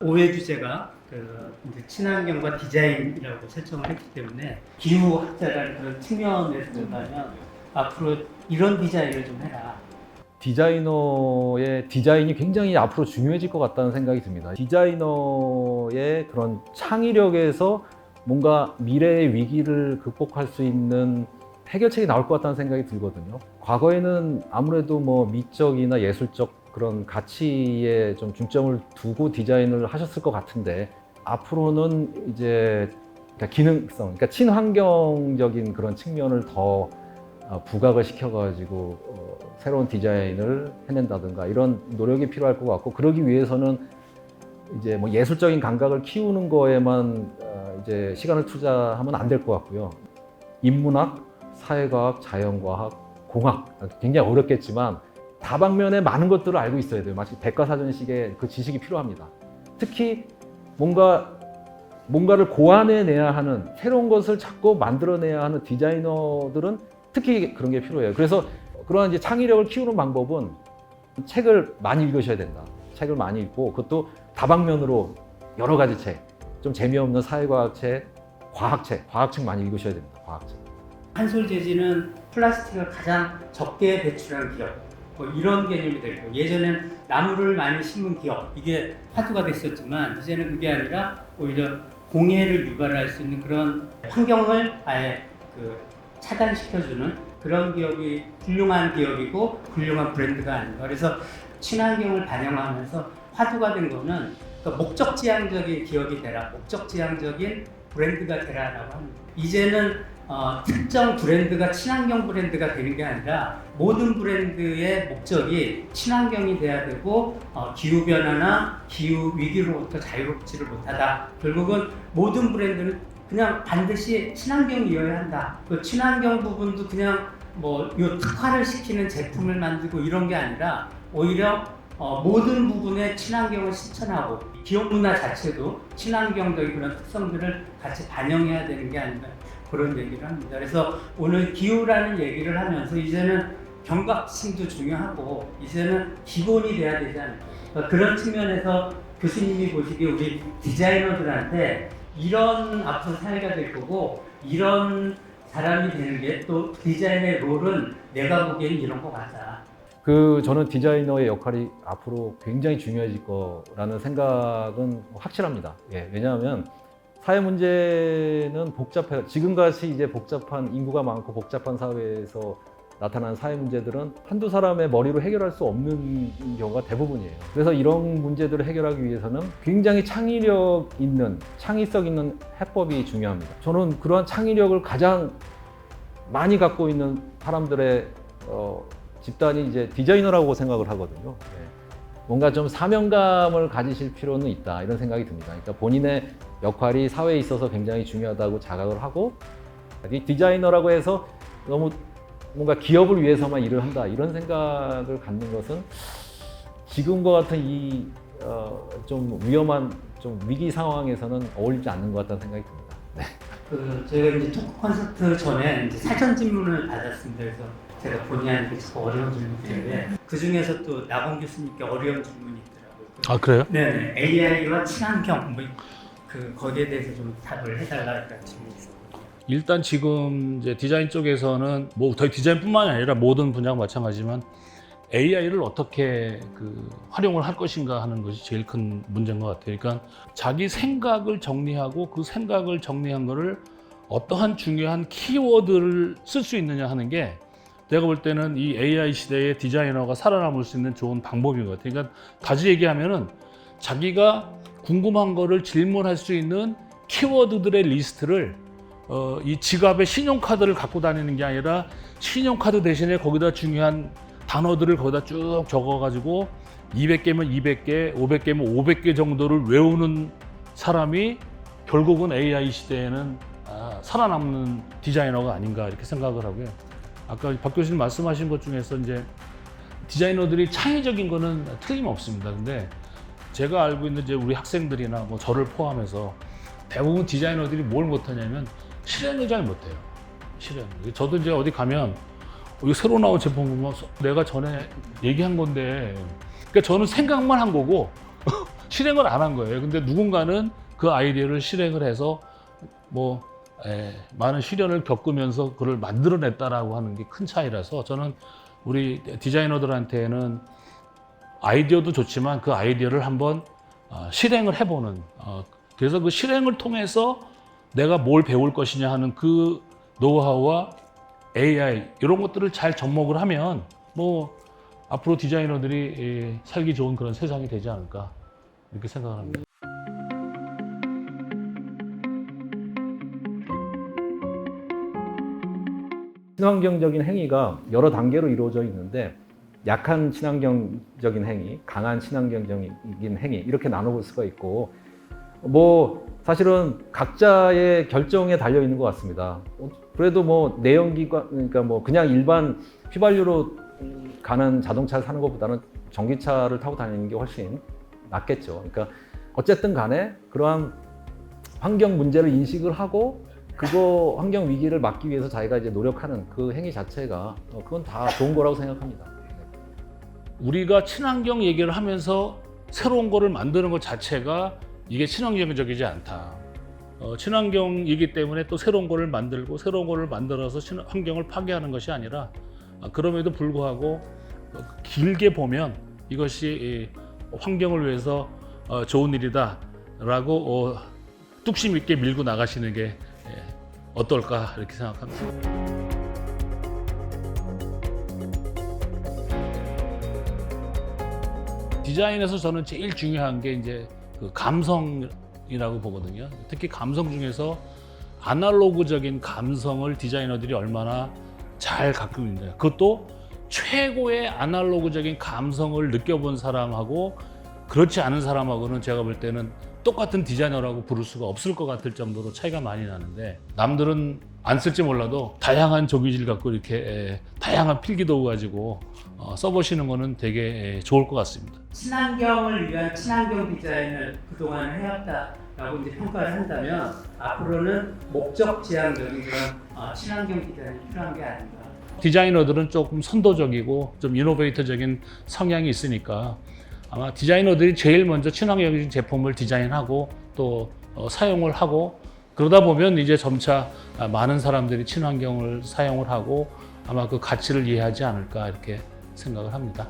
오해 주제가 이제 친환경과 디자인이라고 설정을 했기 때문에 기후학자라는 그런 측면에서 본다면 앞으로 이런 디자인을 좀 해라. 디자이너의 디자인이 굉장히 앞으로 중요해질 것 같다는 생각이 듭니다. 디자이너의 그런 창의력에서 뭔가 미래의 위기를 극복할 수 있는 해결책이 나올 것 같다는 생각이 들거든요. 과거에는 아무래도 뭐 미적이나 예술적 그런 가치에 좀 중점을 두고 디자인을 하셨을 것 같은데 앞으로는 이제 그러니까 기능성, 그러니까 친환경적인 그런 측면을 더 부각을 시켜가지고 새로운 디자인을 해낸다든가 이런 노력이 필요할 것 같고 그러기 위해서는 이제 뭐 예술적인 감각을 키우는 거에만 이제 시간을 투자하면 안 될 것 같고요. 인문학, 사회과학, 자연과학, 공학 굉장히 어렵겠지만 다방면의 많은 것들을 알고 있어야 돼요. 마치 백과사전식의 그 지식이 필요합니다. 특히 뭔가를 고안해내야 하는 새로운 것을 자꾸 만들어내야 하는 디자이너들은 특히 그런 게 필요해요. 그래서 그러한 이제 창의력을 키우는 방법은 책을 많이 읽으셔야 된다. 책을 많이 읽고 그것도 다방면으로 여러 가지 책, 좀 재미없는 사회과학 책, 과학책 많이 읽으셔야 됩니다. 과학책. 한솔 재질은 플라스틱을 가장 적게 배출한 기업, 뭐 이런 개념이 되고 예전엔 나무를 많이 심은 기업 이게 화두가 됐었지만 이제는 그게 아니라 오히려 공해를 유발할 수 있는 그런 환경을 아예 차단시켜주는 그런 기업이 훌륭한 기업이고 훌륭한 브랜드가 아닌가. 그래서 친환경을 반영하면서 화두가 된 거는 목적지향적인 기업이 되라, 목적지향적인 브랜드가 되라라고 합니다. 이제는 특정 브랜드가 친환경 브랜드가 되는 게 아니라 모든 브랜드의 목적이 친환경이 돼야 되고 기후변화나 기후위기로부터 자유롭지를 못하다. 결국은 모든 브랜드는 그냥 반드시 친환경이어야 한다. 그 친환경 부분도 그냥 요 특화를 시키는 제품을 만들고 이런 게 아니라 오히려 모든 부분에 친환경을 실천하고 기업 문화 자체도 친환경적인 그런 특성들을 같이 반영해야 되는 게 아닌가 그런 얘기를 합니다. 그래서 오늘 기후라는 얘기를 하면서 이제는 경각심도 중요하고 이제는 기본이 돼야 되지 않을까. 그러니까 그런 측면에서 교수님이 보시기에 우리 디자이너들한테 이런 앞으로 사회가 될 거고 이런 사람이 되는 게 또 디자인의 롤은 내가 보기엔 이런 거 같아. 저는 디자이너의 역할이 앞으로 굉장히 중요해질 거라는 생각은 확실합니다. 예, 왜냐하면 사회 문제는 복잡해요. 지금같이 이제 복잡한 인구가 많고 복잡한 사회에서 나타나는 사회 문제들은 한두 사람의 머리로 해결할 수 없는 경우가 대부분이에요. 그래서 이런 문제들을 해결하기 위해서는 굉장히 창의성 있는 해법이 중요합니다. 저는 그러한 창의력을 가장 많이 갖고 있는 사람들의 집단이 이제 디자이너라고 생각을 하거든요. 네. 뭔가 좀 사명감을 가지실 필요는 있다 이런 생각이 듭니다. 그러니까 본인의 역할이 사회에 있어서 굉장히 중요하다고 자각을 하고 이 디자이너라고 해서 너무 뭔가 기업을 위해서만 일을 한다 이런 생각을 갖는 것은 지금과 같은 이 좀 위험한 좀 위기 상황에서는 어울리지 않는 것 같다는 생각이 듭니다. 네. 저희가 이제 토크 콘서트 전에 이제 사전 질문을 받았습니다. 그래서 제가 본의 아니게 자꾸 어려운 질문인데 그 중에서 또 나건 교수님께 어려운 질문이 있더라고요. 아 그래요? 네, AI와 친환경 거기에 대해서 좀 답을 해달라는 질문이 있어요. 일단 지금 이제 디자인 쪽에서는 저희 디자인뿐만이 아니라 모든 분야가 마찬가지지만 AI를 어떻게 활용을 할 것인가 하는 것이 제일 큰 문제인 것 같아요. 그러니까 자기 생각을 정리하고 그 생각을 정리한 거를 어떠한 중요한 키워드를 쓸 수 있느냐 하는 게 내가 볼 때는 이 AI 시대의 디자이너가 살아남을 수 있는 좋은 방법인 것 같아요. 그러니까 다시 얘기하면은 자기가 궁금한 거를 질문할 수 있는 키워드들의 리스트를 이 지갑에 신용카드를 갖고 다니는 게 아니라 신용카드 대신에 거기다 중요한 단어들을 거기다 쭉 적어가지고 200개면 200개, 500개면 500개 정도를 외우는 사람이 결국은 AI 시대에는 살아남는 디자이너가 아닌가 이렇게 생각을 하고요. 아까 박 교수님 말씀하신 것 중에서 이제 디자이너들이 창의적인 거는 틀림없습니다. 근데 제가 알고 있는 이제 우리 학생들이나 뭐 저를 포함해서 대부분 디자이너들이 뭘 못하냐면 실행을 잘 못해요. 실행. 저도 이제 어디 가면 이거 새로 나온 제품 보면 내가 전에 얘기한 건데, 그러니까 저는 생각만 한 거고 실행을 안 한 거예요. 근데 누군가는 그 아이디어를 실행을 해서 많은 시련을 겪으면서 그걸 만들어냈다라고 하는 게 큰 차이라서 저는 우리 디자이너들한테는 아이디어도 좋지만 그 아이디어를 한번 실행을 해보는 그래서 그 실행을 통해서 내가 뭘 배울 것이냐 하는 그 노하우와 AI 이런 것들을 잘 접목을 하면 앞으로 디자이너들이 살기 좋은 그런 세상이 되지 않을까 이렇게 생각을 합니다. 친환경적인 행위가 여러 단계로 이루어져 있는데 약한 친환경적인 행위, 강한 친환경적인 행위 이렇게 나눠볼 수가 있고 사실은 각자의 결정에 달려 있는 것 같습니다. 그래도 내연기관 그러니까 그냥 일반 휘발유로 가는 자동차를 사는 것보다는 전기차를 타고 다니는 게 훨씬 낫겠죠. 그러니까 어쨌든 간에 그러한 환경 문제를 인식을 하고 그거 환경 위기를 막기 위해서 자기가 이제 노력하는 그 행위 자체가 그건 다 좋은 거라고 생각합니다. 우리가 친환경 얘기를 하면서 새로운 거를 만드는 것 자체가 이게 친환경적이지 않다. 친환경이기 때문에 또 새로운 거를 만들고 새로운 거를 만들어서 환경을 파괴하는 것이 아니라 그럼에도 불구하고 길게 보면 이것이 환경을 위해서 좋은 일이다라고 뚝심 있게 밀고 나가시는 게 어떨까 이렇게 생각합니다. 디자인에서 저는 제일 중요한 게 이제 그 감성이라고 보거든요. 특히 감성 중에서 아날로그적인 감성을 디자이너들이 얼마나 잘 갖고 있는지, 그것도 최고의 아날로그적인 감성을 느껴본 사람하고 그렇지 않은 사람하고는 제가 볼 때는 똑같은 디자이너라고 부를 수가 없을 것 같을 정도로 차이가 많이 나는데, 남들은 안 쓸지 몰라도 다양한 조기질 갖고 이렇게 다양한 필기도구 가지고 써보시는 거는 되게 좋을 것 같습니다. 친환경을 위한 친환경 디자인을 그동안 해왔다라고 이제 평가를 한다면 앞으로는 목적 지향적인 그런 친환경 디자인이 필요한 게 아닌가. 디자이너들은 조금 선도적이고 좀 이노베이터적인 성향이 있으니까 아마 디자이너들이 제일 먼저 친환경적인 제품을 디자인하고 또 사용을 하고, 그러다 보면 이제 점차 많은 사람들이 친환경을 사용을 하고 아마 그 가치를 이해하지 않을까 이렇게 생각을 합니다.